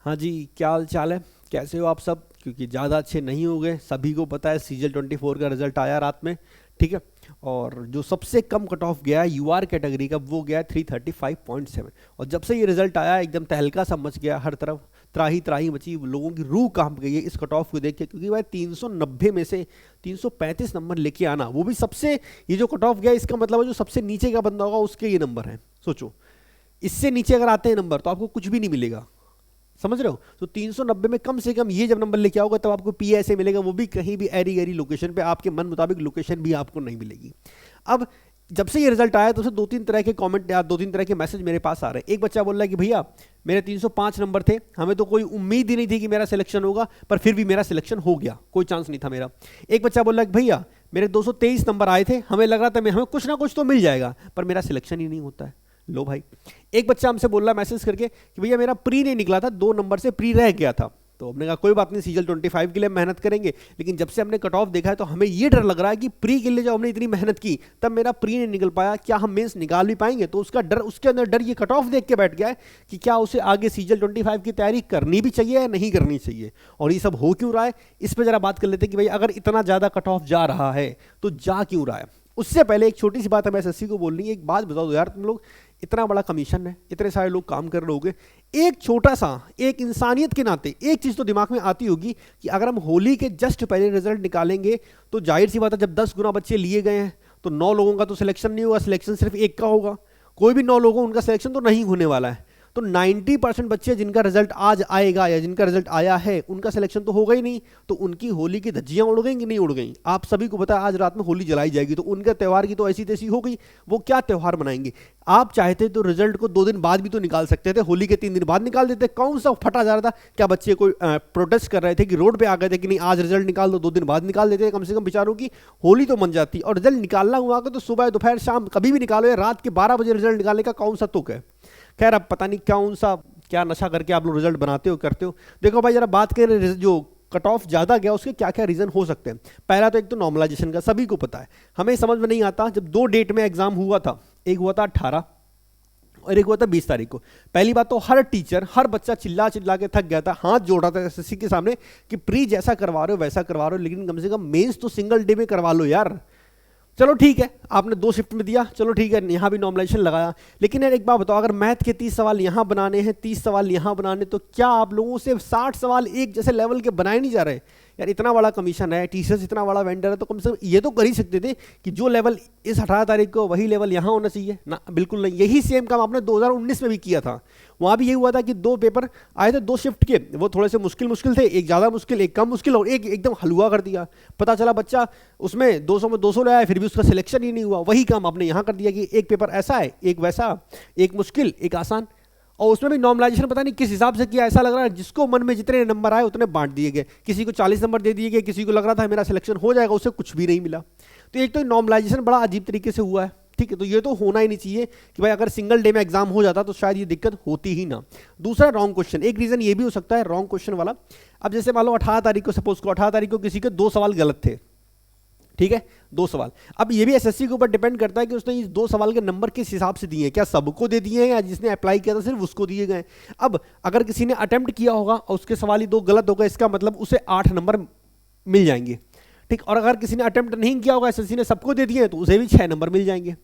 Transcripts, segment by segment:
हाँ जी, क्या हाल चाल है? कैसे हो आप सब? क्योंकि ज़्यादा अच्छे नहीं हो गए, सभी को पता है सीजल 24 का रिजल्ट आया रात में। ठीक है। और जो सबसे कम कट ऑफ गया है यूआर कैटेगरी का, वो गया 335.7। और जब से ये रिजल्ट आया एकदम तहलका सा मच गया, हर तरफ त्राही त्राही मची, लोगों की रूह कांप गई है इस कट ऑफ को देख के। क्योंकि भाई 390 में से 335 नंबर लेके आना, वो भी सबसे, ये जो कट ऑफ गया इसका मतलब है जो सबसे नीचे का बंदा होगा उसके ये नंबर है। सोचो, इससे नीचे अगर आते हैं नंबर तो आपको कुछ भी नहीं मिलेगा। समझ रहे हो? तो 390 में कम से कम ये जब नंबर लेके आओगे तब आपको पी ऐसे मिलेगा, वो भी कहीं भी एरी गैरी लोकेशन पे, आपके मन मुताबिक लोकेशन भी आपको नहीं मिलेगी। अब जब से ये रिजल्ट आया तो दो तीन तरह के कमेंट या दो तीन तरह के मैसेज मेरे पास आ रहे हैं। एक बच्चा बोल रहा है कि भैया मेरे 305 नंबर थे, हमें तो कोई उम्मीद ही नहीं थी कि मेरा सिलेक्शन होगा, पर फिर भी मेरा सिलेक्शन हो गया, कोई चांस नहीं था मेरा। एक बच्चा बोल रहा है कि भैया मेरे 223 नंबर आए थे, हमें लग रहा था हमें कुछ ना कुछ तो मिल जाएगा, पर मेरा सिलेक्शन ही नहीं होता है। लो भाई। एक बच्चा हमसे बोल रहा मैसेज करके कि भैया मेरा प्री नहीं निकला था, 2 नंबर से प्री रह गया था। तो हमने कहा कोई बात नहीं, सीजल 25 के लिए मेहनत करेंगे, लेकिन जब से हमने कट ऑफ देखा है तो हमें ये डर लग रहा है कि प्री के लिए जब हमने इतनी मेहनत की तब मेरा प्री नहीं निकल पाया, क्या हम मेंस निकाल भी पाएंगे? तो उसका डर, उसके अंदर डर ये कट ऑफ देख के बैठ गया है कि क्या उसे आगे सीजल 25 की तैयारी करनी भी चाहिए या नहीं करनी चाहिए। और ये सब हो क्यों रहा है, इस पर जरा बात कर लेते हैं कि भाई अगर इतना ज्यादा कट ऑफ जा रहा है तो जा क्यों रहा है। उससे पहले एक छोटी सी बात हमें एसएससी को बोलनी है। एक बात बता दो यार, तुम लोग इतना बड़ा कमीशन है, इतने सारे लोग काम कर रहे होंगे, एक छोटा सा, एक इंसानियत के नाते एक चीज़ तो दिमाग में आती होगी कि अगर हम होली के जस्ट पहले रिजल्ट निकालेंगे तो जाहिर सी बात है जब 10 गुना बच्चे लिए गए हैं तो 9 लोगों का तो सिलेक्शन नहीं होगा, सिलेक्शन सिर्फ एक का होगा। कोई भी 9 लोगों उनका सिलेक्शन तो नहीं होने वाला है। तो 90% बच्चे जिनका रिजल्ट आज आएगा या जिनका रिजल्ट आया है उनका सिलेक्शन तो होगा ही नहीं, तो उनकी होली की धज्जियां उड़ गई कि नहीं उड़ गई? आप सभी को पता है आज रात में होली जलाई जाएगी, तो उनका त्यौहार की तो ऐसी तैसी हो गई, वो क्या त्यौहार मनाएंगे? आप चाहते तो रिजल्ट को 2 दिन बाद भी तो निकाल सकते थे, होली के 3 दिन बाद निकाल देते। कौन सा फटा जा रहा था? क्या बच्चे कोई प्रोटेस्ट कर रहे थे कि रोड पे आ गए थे कि नहीं आज रिजल्ट निकाल दो, 2 दिन बाद निकाल देते? कम से कम बेचारों की होली तो मन जाती। और रिजल्ट निकालना हुआ तो सुबह दोपहर शाम कभी भी निकालो, या रात के 12 बजे रिजल्ट निकालने का कौन सा तुक है? खैर अब पता नहीं कौन सा क्या नशा करके आप लोग रिजल्ट बनाते हो करते हो। देखो भाई जरा बात करें जो कट ऑफ ज़्यादा गया उसके क्या क्या रीज़न हो सकते हैं। पहला तो एक तो नॉर्मलाइजेशन का, सभी को पता है। हमें समझ में नहीं आता, जब 2 डेट में एग्जाम हुआ था, एक हुआ था 18 और एक हुआ था 20 तारीख को। पहली बात तो हर टीचर, हर बच्चा चिल्ला चिल्ला के थक गया था, हाथ जोड़ रहा था एसएससी के सामने कि प्री जैसा करवा रहे हो वैसा करवा रहे हो, लेकिन कम से कम मेंस तो सिंगल डे में करवा लो यार। चलो ठीक है, आपने 2 शिफ्ट में दिया, चलो ठीक है, यहाँ भी नॉर्मलाइजेशन लगाया, लेकिन यार एक बात बताओ, अगर मैथ के 30 सवाल यहाँ बनाने हैं, 30 सवाल यहाँ बनाने, तो क्या आप लोगों से 60 सवाल एक जैसे लेवल के बनाए नहीं जा रहे? यार इतना बड़ा कमीशन है, टीचर्स इतना बड़ा वेंडर है, तो कम से कम ये तो कर ही सकते थे कि जो लेवल इस 18 तारीख को वही लेवल यहाँ होना चाहिए ना? बिल्कुल नहीं। यही सेम काम आपने 2019 में भी किया था। वहाँ भी यही हुआ था कि 2 पेपर आए थे 2 शिफ्ट के, वो थोड़े से मुश्किल थे, एक ज़्यादा मुश्किल, एक कम मुश्किल, और एक एकदम हलवा कर दिया। पता चला बच्चा उसमें 200 में 200 ले आया, फिर भी उसका सिलेक्शन ही नहीं हुआ। वही काम आपने यहाँ कर दिया कि एक पेपर ऐसा है, एक वैसा, एक मुश्किल एक आसान, और उसमें भी नॉर्मलाइजेशन पता नहीं किस हिसाब से किया। ऐसा लग रहा है जिसको मन में जितने नंबर आए उतने बांट दिए गए, किसी को 40 नंबर दे दिए गए, किसी को लग रहा था मेरा सिलेक्शन हो जाएगा, उसे कुछ भी नहीं मिला। तो एक तो नॉर्मलाइजेशन बड़ा अजीब तरीके से हुआ है। ठीक है, तो ये तो होना ही नहीं चाहिए कि भाई अगर सिंगल डे में एग्जाम हो जाता तो शायद ये दिक्कत होती ही ना। दूसरा रॉन्ग क्वेश्चन, एक रीजन ये भी हो सकता है रॉन्ग क्वेश्चन वाला। अब जैसे मान लो 18 तारीख को, सपोज को 18 तारीख को किसी के 2 सवाल गलत थे, ठीक है, 2 सवाल। अब ये भी एसएससी के ऊपर डिपेंड करता है कि उसने इस 2 सवाल के नंबर किस हिसाब से दिए हैं, क्या सबको दे दिए हैं या जिसने अप्लाई किया था सिर्फ उसको दिए गए। अब अगर किसी ने अटेम्प्ट किया होगा और उसके सवाल ही 2 गलत हो गए, इसका मतलब उसे 8 नंबर मिल जाएंगे। ठीक, और अगर किसी ने अटेम्प्ट नहीं किया होगा, एसएससी ने सबको दे दिए, तो उसे भी 6 नंबर मिल जाएंगे।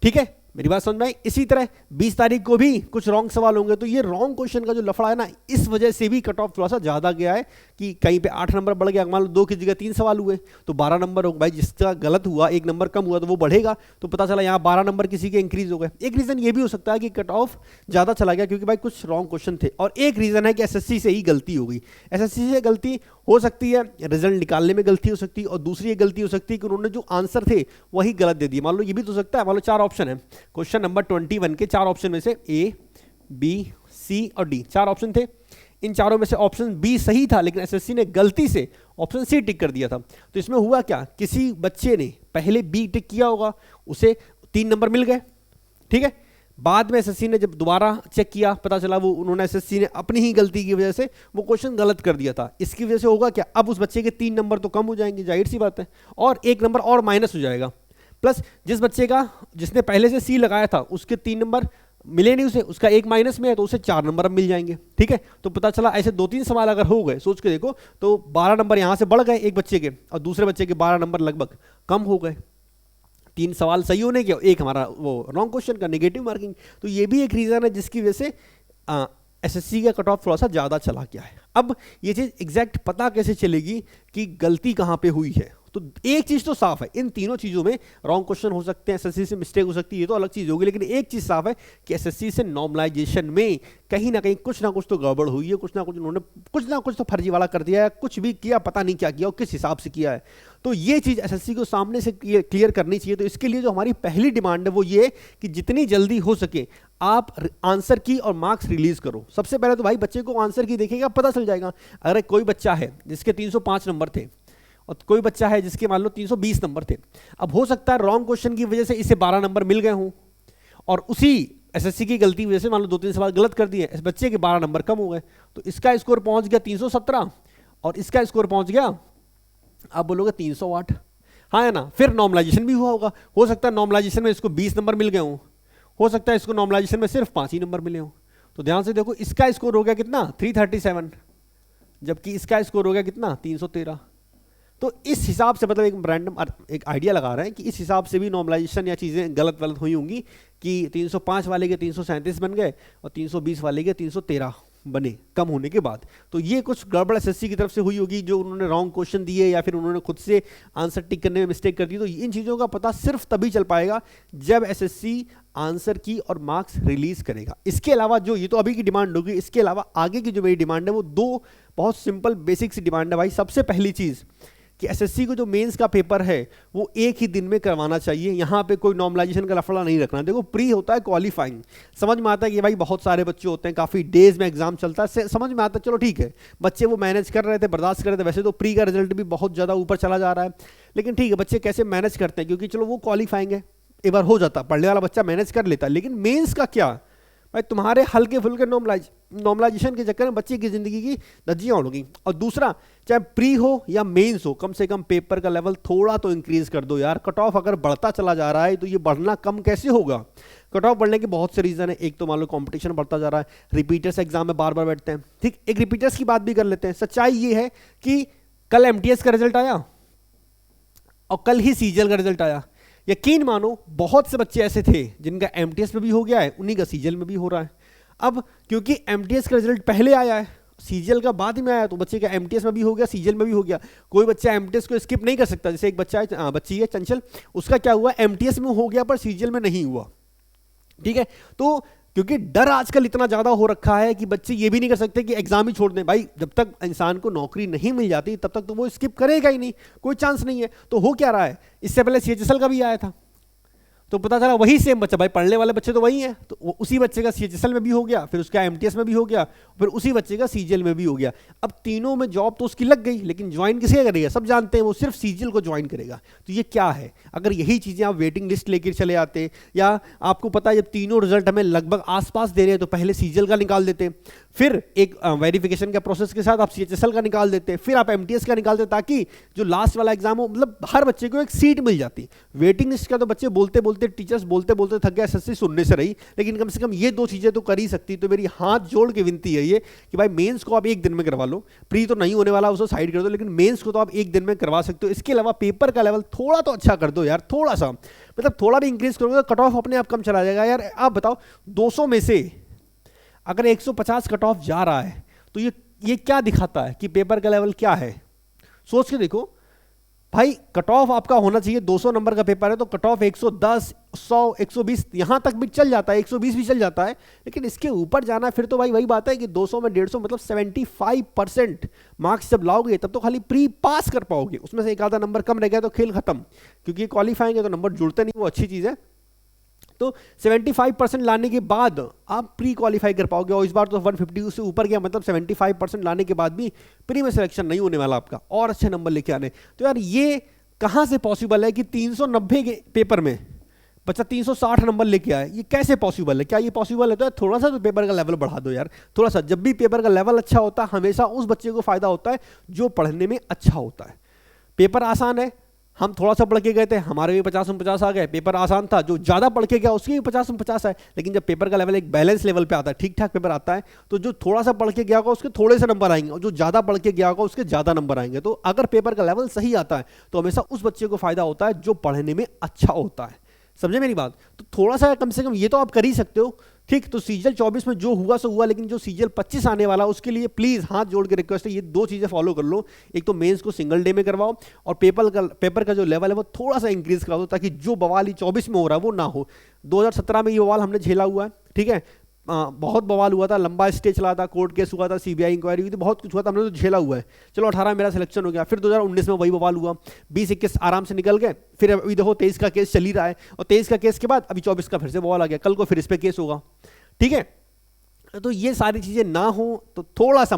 ठीक है, मेरी बात समझ में आई? इसी तरह 20 तारीख को भी कुछ रॉन्ग सवाल होंगे, तो ये रॉन्ग क्वेश्चन का जो लफड़ा है ना, इस वजह से भी कट ऑफ थोड़ा सा ज़्यादा गया है कि कहीं पे 8 नंबर बढ़ गया। मान लो 2 की जगह 3 सवाल हुए तो 12 नंबर हो भाई, जिसका गलत हुआ 1 नंबर कम हुआ तो वो बढ़ेगा, तो पता चला यहाँ 12 नंबर किसी के इंक्रीज हो गए। एक रीज़न ये भी हो सकता है कि कट ऑफ ज़्यादा चला गया क्योंकि भाई कुछ रॉन्ग क्वेश्चन थे, और एक रीज़न है कि एसएससी से ही गलती हो गई। एसएससी से गलती हो सकती है, रिजल्ट निकालने में गलती हो सकती है, और दूसरी एक गलती हो सकती है कि उन्होंने जो आंसर थे वही गलत दे दिए। मान लो ये भी तो सकता है, मान लो 4 ऑप्शन है, क्वेश्चन नंबर 21 के 4 ऑप्शन में से ए, बी, सी और डी 4 ऑप्शन थे। इन चारों में से ऑप्शन बी सही था, लेकिन एसएससी ने गलती से ऑप्शन सी टिक कर दिया था। तो इसमें हुआ क्या, किसी बच्चे ने पहले बी टिक किया होगा, उसे 3 नंबर मिल गए। ठीक है, बाद में एसएससी ने जब दोबारा चेक किया, पता चला वो उन्होंने एसएससी ने अपनी ही गलती की वजह से वो क्वेश्चन गलत कर दिया था। इसकी वजह से होगा क्या, अब उस बच्चे के 3 नंबर तो कम हो जाएंगे, जाहिर सी बात है, और 1 नंबर और माइनस हो जाएगा। प्लस जिस बच्चे का, जिसने पहले से सी लगाया था, उसके 3 नंबर मिले नहीं उसे, उसका एक माइनस में है तो उसे 4 नंबर अब मिल जाएंगे। ठीक है, तो पता चला ऐसे 2-3 सवाल अगर हो गए, सोच के देखो, तो 12 नंबर यहाँ से बढ़ गए एक बच्चे के, और दूसरे बच्चे के 12 नंबर लगभग कम हो गए। 3 सवाल सही होने के, एक हमारा वो रॉन्ग क्वेश्चन का नेगेटिव मार्किंग। तो ये भी एक रीज़न है जिसकी वजह से एसएससी का कट ऑफ थोड़ा सा ज़्यादा चला गया है। अब ये चीज़ एग्जैक्ट पता कैसे चलेगी कि गलती कहाँ पे हुई है? तो एक चीज़ तो साफ है, इन तीनों चीज़ों में रॉन्ग क्वेश्चन हो सकते हैं, एसएससी से मिस्टेक हो सकती है, ये तो अलग चीज़ होगी, लेकिन एक चीज़ साफ है कि एसएससी से नॉर्मलाइजेशन में कहीं ना कहीं कुछ ना कुछ तो गड़बड़ हुई है, कुछ ना कुछ तो फर्जी वाला कर दिया है, कुछ भी किया, पता नहीं क्या किया और किस हिसाब से किया है। तो ये चीज़ एसएससी को सामने से क्लियर करनी चाहिए। तो इसके लिए जो हमारी पहली डिमांड है वो ये कि जितनी जल्दी हो सके आप आंसर की और मार्क्स रिलीज करो। सबसे पहले तो भाई बच्चे को आंसर की देखेगा, पता चल जाएगा। अगर कोई बच्चा है जिसके 305 नंबर थे और कोई बच्चा है जिसके मान लो 320 नंबर थे, अब हो सकता है रॉन्ग क्वेश्चन की वजह से इसे 12 नंबर मिल गए हों, और उसी एसएससी की गलती की वजह से मान लो 2-3 सवाल गलत कर दिए, इस बच्चे के 12 नंबर कम हो गए, तो इसका स्कोर पहुंच गया 317 और इसका स्कोर पहुंच गया, आप बोलोगे 308, हाँ है ना। फिर नॉर्मलाइजेशन भी हुआ होगा, हो सकता है नॉर्मलाइजेशन में इसको 20 नंबर मिल गए हों, हो सकता है इसको नॉर्मलाइजेशन में सिर्फ 5 ही नंबर मिले हों। तो ध्यान से देखो, इसका स्कोर हो गया कितना 337, जबकि इसका स्कोर हो गया कितना 313। तो इस हिसाब से मतलब एक रैंडम एक आइडिया लगा रहे हैं कि इस हिसाब से भी नॉर्मलाइजेशन या चीज़ें गलत हुई होंगी कि 305 वाले के 337 बन गए और 320 वाले के 313 बने कम होने के बाद। तो ये कुछ गड़बड़ एसएससी की तरफ से हुई होगी, जो उन्होंने रॉन्ग क्वेश्चन दिए या फिर उन्होंने खुद से आंसर टिक करने में मिस्टेक कर दी। तो इन चीज़ों का पता सिर्फ तभी चल पाएगा जब एसएससी आंसर की और मार्क्स रिलीज करेगा। इसके अलावा जो ये तो अभी की डिमांड होगी, इसके अलावा आगे की जो मेरी डिमांड है वो 2 बहुत सिंपल बेसिक सी डिमांड है भाई। सबसे पहली चीज़ कि एसएससी को जो मेंस का पेपर है वो एक ही दिन में करवाना चाहिए, यहाँ पे कोई नॉर्मलाइजेशन का लफड़ा नहीं रखना। देखो प्री होता है क्वालिफाइंग, समझ में आता है कि भाई बहुत सारे बच्चे होते हैं, काफ़ी डेज में एग्जाम चलता है, समझ में आता है, चलो ठीक है, बच्चे वो मैनेज कर रहे थे, बर्दाश्त कर रहे थे। वैसे तो प्री का रिजल्ट भी बहुत ज़्यादा ऊपर चला जा रहा है, लेकिन ठीक है, बच्चे कैसे मैनेज करते हैं, क्योंकि चलो वो क्वालिफाइंग है, एक बार हो जाता, पढ़ने वाला बच्चा मैनेज कर लेता है। लेकिन मेंस का क्या भाई, तुम्हारे हल्के फुल्के नॉर्मलाइजेशन के चक्कर में बच्चे की जिंदगी की धज्जियां उड़ गई। और दूसरा, चाहे प्री हो या मेंस हो, कम से कम पेपर का लेवल थोड़ा तो इंक्रीज कर दो यार। कट ऑफ अगर बढ़ता चला जा रहा है तो ये बढ़ना कम कैसे होगा? कट ऑफ बढ़ने के बहुत से रीजन है। एक तो मान लो कंपटीशन बढ़ता जा रहा है, रिपीटर्स एग्जाम में बार बार बैठते हैं। ठीक, एक रिपीटर्स की बात भी कर लेते हैं। सच्चाई ये है कि कल एमटीएस का रिजल्ट आया और कल ही सीजीएल का रिजल्ट आया। यकीन मानो बहुत से बच्चे ऐसे थे जिनका एमटीएस में भी हो गया है, उन्हीं का सीजीएल में भी हो रहा है। अब क्योंकि एमटीएस का रिजल्ट पहले आया है, सीजीएल का बाद में आया, तो बच्चे का एमटीएस में भी हो गया, सीजीएल में भी हो गया। कोई बच्चा एमटीएस को स्किप नहीं कर सकता। जैसे एक बच्चा है, बच्ची है चंचल, उसका क्या हुआ, एमटीएस में हो गया पर सीजीएल में नहीं हुआ। ठीक है, तो क्योंकि डर आजकल इतना ज़्यादा हो रखा है कि बच्चे ये भी नहीं कर सकते कि एग्जाम ही छोड़ दें। भाई जब तक इंसान को नौकरी नहीं मिल जाती तब तक तो वो स्किप करेगा ही नहीं, कोई चांस नहीं है। तो हो क्या रहा है, इससे पहले सीएचएसएल का भी आया था, तो पता चला वही सेम बच्चा, भाई पढ़ने वाले बच्चे तो वही हैं, तो उसी बच्चे का सीएचएसएल में भी हो गया, फिर उसका एमटीएस में भी हो गया, फिर उसी बच्चे का सीजीएल में भी हो गया। अब तीनों में जॉब तो उसकी लग गई, लेकिन ज्वाइन किसे करेगा? सब जानते हैं वो सिर्फ सीजीएल को ज्वाइन करेगा। तो ये क्या है? अगर यही चीज़ें आप वेटिंग लिस्ट लेकर चले आते, या आपको पता है जब तीनों रिजल्ट हमें लगभग आसपास दे रहे हैं तो पहले सीजीएल का निकाल देते, फिर एक वेरिफिकेशन के प्रोसेस के साथ आप सीएचएसएल का निकाल देते, फिर आप एमटीएस का निकाल देते, ताकि जो लास्ट वाला एग्जाम हो मतलब हर बच्चे को एक सीट मिल जाती। वेटिंग लिस्ट का तो बच्चे बोलते बोलते, टीचर्स बोलते बोलते थक गए, एसएससी सुनने से रही, लेकिन कम से कम ये 2 चीजें तो कर ही सकती। तो मेरी हाथ जोड़ के विनती है ये कि भाई मेंस को आप एक दिन में करवा लो, प्री तो नहीं होने वाला उसको साइड कर दो, लेकिन मेंस को तो आप एक दिन में करवा सकते हो। इसके अलावा पेपर का लेवल थोड़ा तो अच्छा कर दो यार, थोड़ा सा, मतलब थोड़ा भी इंक्रीज करोगे तो कट ऑफ अपने आप कम चला जाएगा यार। आप बताओ 200 में से अगर 150 कट ऑफ जा रहा है तो ये क्या दिखाता है कि पेपर का लेवल क्या है? सोच के देखो भाई, कट ऑफ आपका होना चाहिए, 200 नंबर का पेपर है तो कट ऑफ 110, 100, 120 यहां तक भी चल जाता है, 120 भी चल जाता है, लेकिन इसके ऊपर जाना फिर तो भाई वही बात है कि 200 में 150 मतलब 75% मार्क्स जब लाओगे तब तो खाली प्री पास कर पाओगे। उसमें से एक आधा नंबर कम रह गया तो खेल खत्म, क्योंकि क्वालिफाइंग है तो नंबर जुड़ते नहीं, वो अच्छी चीज़ है। तो 75% लाने के बाद आप प्री क्वालिफाई कर पाओगे, और इस बार तो 150 से ऊपर गया, मतलब 75% लाने के बाद भी प्री में सिलेक्शन नहीं होने वाला आपका, और अच्छे नंबर लेके आने। तो यार ये कहाँ से पॉसिबल है कि 390 के पेपर में बच्चा 360 नंबर लेके आए? ये कैसे पॉसिबल है? क्या ये पॉसिबल है? तो थोड़ा सा तो पेपर का लेवल बढ़ा दो यार, थोड़ा सा। जब भी पेपर का लेवल अच्छा होता है हमेशा उस बच्चे को फायदा होता है जो पढ़ने में अच्छा होता है। पेपर आसान है, हम थोड़ा सा पढ़ के गए थे, हमारे भी 50 में 50 आ गए, पेपर आसान था। जो ज़्यादा पढ़ के गया उसके भी 50 में 50 आए। लेकिन जब पेपर का लेवल एक बैलेंस लेवल पे आता है, ठीक ठाक पेपर आता है, तो जो थोड़ा सा पढ़ के गया होगा उसके थोड़े से नंबर आएंगे, और जो ज़्यादा पढ़ के गया होगा उसके ज़्यादा नंबर आएंगे। तो अगर पेपर का लेवल सही आता है तो हमेशा उस बच्चे को फायदा होता है जो पढ़ने में अच्छा होता है। समझे मेरी बात? तो थोड़ा सा कम से कम ये तो आप कर ही सकते हो, ठीक। तो सीजल 24 में जो हुआ सो हुआ, लेकिन जो सीजल 25 आने वाला उसके लिए प्लीज़ हाथ जोड़ के रिक्वेस्ट है, ये 2 चीज़ें फॉलो कर लो। एक तो मेंस को सिंगल डे में करवाओ, और पेपर का जो लेवल है वो थोड़ा सा इंक्रीज करा दो, ताकि जो बवाल 24 में हो रहा है वो ना हो। 2017 में ये बवाल हमने झेला हुआ है, ठीक है। बहुत बवाल हुआ था, लंबा स्टे चला था, कोर्ट केस हुआ था, सीबीआई इंक्वायरी हुई थी, बहुत कुछ हुआ था, हमने तो झेला हुआ है। चलो 18 में मेरा सिलेक्शन हो गया, फिर 2019 में वही बवाल हुआ, 20-21 आराम से निकल गए, फिर अभी देखो 23 का केस चल ही रहा है, और 23 का केस के बाद अभी 24 का फिर से बवाल आ गया, कल को फिर इस पर केस होगा, ठीक है। तो ये सारी चीज़ें ना हो तो थोड़ा सा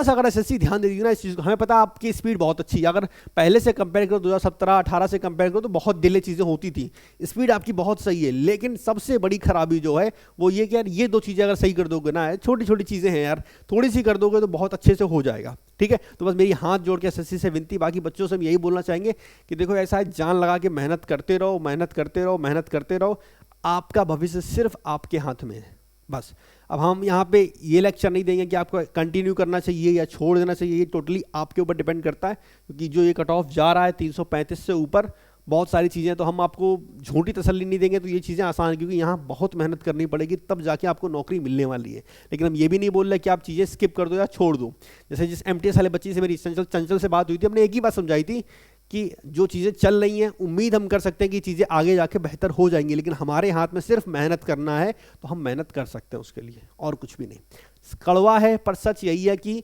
अगर एसएससी ध्यान दे दी ना इस चीज़ को। हमें पता है आपकी स्पीड बहुत अच्छी है, अगर पहले से कंपेयर करो 2017-18 से कंपेयर करो तो बहुत डिले चीज़ें होती थी, स्पीड आपकी बहुत सही है। लेकिन सबसे बड़ी खराबी जो है वो ये कि यार ये 2 चीज़ें अगर सही कर दोगे ना, छोटी छोटी चीज़ें हैं यार, थोड़ी सी कर दोगे तो बहुत अच्छे से हो जाएगा, ठीक है। तो बस मेरी हाथ जोड़ के एसएससी से विनती, बाकी बच्चों से हम यही बोलना चाहेंगे कि देखो ऐसा है, जान लगा के मेहनत करते रहो, मेहनत करते रहो, मेहनत करते रहो। आपका भविष्य सिर्फ आपके हाथ में है, बस। अब हम यहाँ पे ये लेक्चर नहीं देंगे कि आपको कंटिन्यू करना चाहिए या छोड़ देना चाहिए, ये टोटली आपके ऊपर डिपेंड करता है, क्योंकि जो ये कट ऑफ जा रहा है 335 से ऊपर, बहुत सारी चीज़ें, तो हम आपको झूठी तसल्ली नहीं देंगे। तो ये चीज़ें आसान है, क्योंकि यहाँ बहुत मेहनत करनी पड़ेगी, तब जाके आपको नौकरी मिलने वाली है। लेकिन हम ये भी नहीं बोल रहे कि आप चीज़ें स्किप कर दो या छोड़ दो। जैसे जिस MTS वाले बच्ची से मेरी चंचल से बात हुई थी, हमने एक ही बात समझाई थी कि जो चीज़ें चल रही हैं, उम्मीद हम कर सकते हैं कि चीज़ें आगे जाके बेहतर हो जाएंगी, लेकिन हमारे हाथ में सिर्फ मेहनत करना है, तो हम मेहनत कर सकते हैं उसके लिए, और कुछ भी नहीं। कड़वा है पर सच यही है कि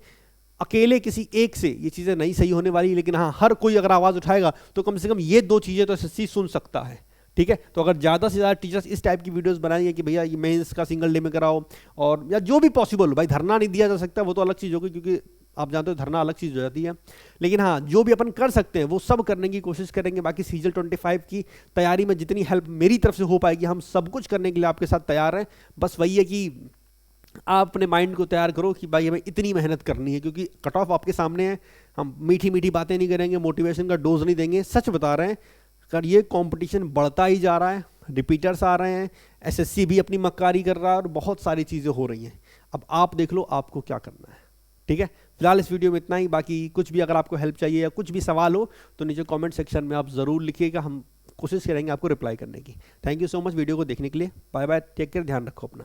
अकेले किसी एक से ये चीज़ें नहीं सही होने वाली, लेकिन हाँ, हर कोई अगर आवाज़ उठाएगा तो कम से कम ये 2 चीज़ें तो एसएससी सुन सकता है, ठीक है। तो अगर ज़्यादा से ज़्यादा टीचर्स इस टाइप की वीडियोस बनाएंगे कि भैया ये मेंस का सिंगल डे में कराओ, और या जो भी पॉसिबल हो, भाई धरना नहीं दिया जा सकता, वो तो अलग चीज़ होगी, क्योंकि आप जानते हो धरना अलग चीज़ हो जाती है। लेकिन हाँ, जो भी अपन कर सकते हैं वो सब करने की कोशिश करेंगे। बाकी सीजल 25 की तैयारी में जितनी हेल्प मेरी तरफ से हो पाएगी, हम सब कुछ करने के लिए आपके साथ तैयार हैं। बस वही है कि आप अपने माइंड को तैयार करो कि भाई हमें इतनी मेहनत करनी है, क्योंकि कट ऑफ आपके सामने है। हम मीठी मीठी बातें नहीं करेंगे, मोटिवेशन का डोज नहीं देंगे, सच बता रहे हैं। कर ये कंपटीशन बढ़ता ही जा रहा है, रिपीटर्स आ रहे हैं, एसएससी भी अपनी मक्कारी कर रहा है, और बहुत सारी चीज़ें हो रही हैं। अब आप देख लो आपको क्या करना है, ठीक है। फिलहाल इस वीडियो में इतना ही। बाकी कुछ भी अगर आपको हेल्प चाहिए या कुछ भी सवाल हो तो नीचे कमेंट सेक्शन में आप ज़रूर लिखिएगा, हम कोशिश करेंगे आपको रिप्लाई करने की। Thank you so much video को देखने के लिए। बाय बाय, टेक केयर, ध्यान रखो अपना।